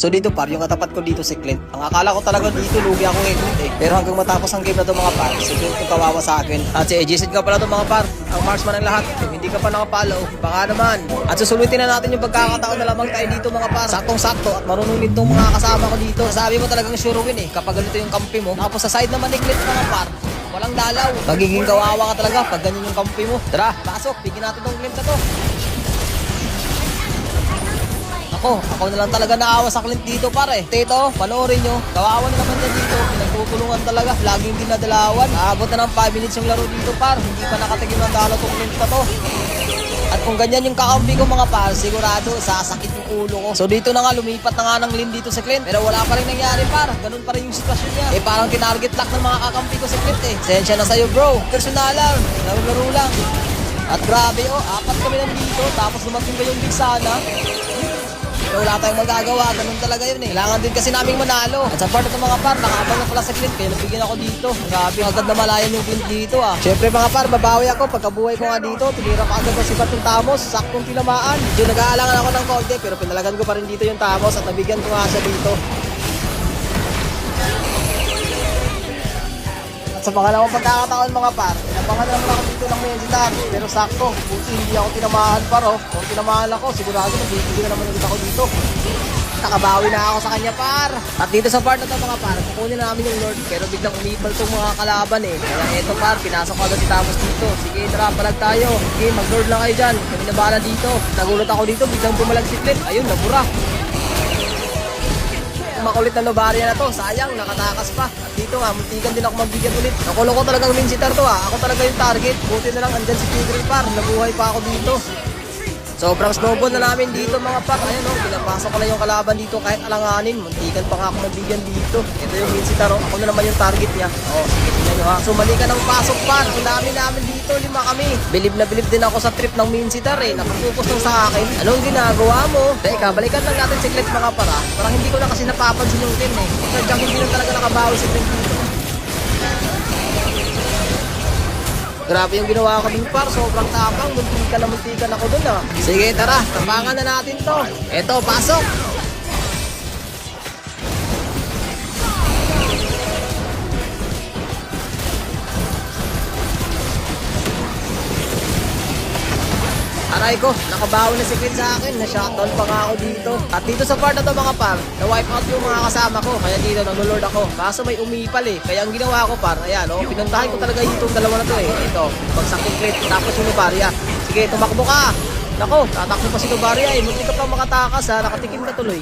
So dito par, yung katapat ko dito si Clint. Ang akala ko talaga dito, lugi ako kay Clint eh. Pero hanggang matapos ang game na to mga par, si Clint yung kawawa sa akin. At si Ejisid ka pala to mga par, ang marksman ng lahat. Kung hindi ka pa nakapalo, baka naman. At susulitin na natin yung pagkakataon na lamang tayo dito mga par. Saktong-sakto at marunong din tong mga kasama ko dito. Sabi mo talagang sure win eh, kapag ganito yung kampi mo. Tapos sa side naman ni Clint mga par, walang dalaw. Magiging kawawa ka talaga pag ganyan yung kampi mo. Tara, pasok, bigyan natin tong Clint na to. Ako na lang talaga naawa sa Clint dito pare. Tito, panoorin nyo. Kawawa na naman niya dito. Pinagpupulungan talaga. Laging dinadalawan. Naabot na ng 5 minutes yung laro dito par. Hindi pa nakatigil ng dalaw tong Clint na to. At kung ganyan yung kakampi ko mga par, sigurado sasakit yung ulo ko. So dito na nga, lumipat na nga ng lane dito si Clint. Pero wala pa rin nangyari par. Ganun pa rin yung sitwasyon niya. Eh parang tinarget lock ng mga kakampi ko si Clint eh. Sensya na sa'yo bro. Personalan. Laro-laro lang. At grabe apat kami nandito. Tapos dumating pa yung big sana. Pero wala tayong magagawa, ganun talaga yun eh. Kailangan din kasi naming manalo. At sa part ng mga par, nakaabang na pala sa Clint, kaya nabigyan ako dito. Grabe, agad na malayan yung Clint dito ah. Siyempre mga par, babawi ako pagkabuhay ko nga dito. Tinira ko agad ng sipat yung Tamos, saktong tinamaan. Medyo nag-aalangan ako ng konti, pero pinalagan ko pa rin dito yung Tamos at nabigyan ko nga siya dito. At sa pangalawang pagkakataon mga par, nabangan na naman ako dito ng Menzitar. Pero sakto, buti hindi ako tinamahan par oh. Kung tinamahan ako, sigurado nabibigyan na naman ulit ako dito. Nakabawi na ako sa kanya par. At dito sa part na to mga par, kukunin na namin yung Lord. Pero biglang umipal tong mga kalaban eh. Kaya eto par, pinasok ko agad si Tamos dito. Sige tara, palag tayo. Sige, mag-Lord lang kayo dyan. Kami na bahala dito. Nagulat ako dito, biglang bumalag si Clint. Ayun, nabura. Makulit na Novaria na to, sayang, nakatakas pa. At dito nga, muntikan din ako magbigyan ulit. Nakulo ko talagang Menzitar to ha, ako talaga yung target. Buti na lang, andyan si Tigreal par, nabuhay pa ako dito. Sobrang snowball na namin dito mga par. Ayan o, pinapasok ko na yung kalaban dito kahit alanganin. Muntikan pa nga ako mabigyan dito. Ito yung Menzitar o, ako na naman yung target niya. O, sige tingnan nyo ha. So mali ka ng pasok par, ang dami namin dito, 5 kami. Bilib na bilib din ako sa trip ng Menzitar eh. Nakafocus lang sa akin. Anong ginagawa mo? Teka, balikan lang natin si Clint mga para. Parang hindi ko na kasi napapansin yung team eh. Sadyang hindi na talaga nakabawi si Clint dito. Grabe yung ginawa ko dun par, sobrang tapang, muntikan ako dun ah. Sige tara, tapangan na natin to. Eto, pasok! Aray ko, nakabawi na si Clint sa akin, na-shutdown pa nga ako dito. At dito sa part na to mga par, na-wipe out yung mga kasama ko, kaya dito nag-lord ako. Kaso may umipal eh, kaya ang ginawa ko par, ayan o, pinuntahan ko talaga itong dalawa na to eh. Ito, bagsak yung Clint, tapos yung Novaria. Sige, tumakbo ka! Nako, tatakbo pa si Novaria eh, munti ka pa makatakas ha, nakatikim ka tuloy.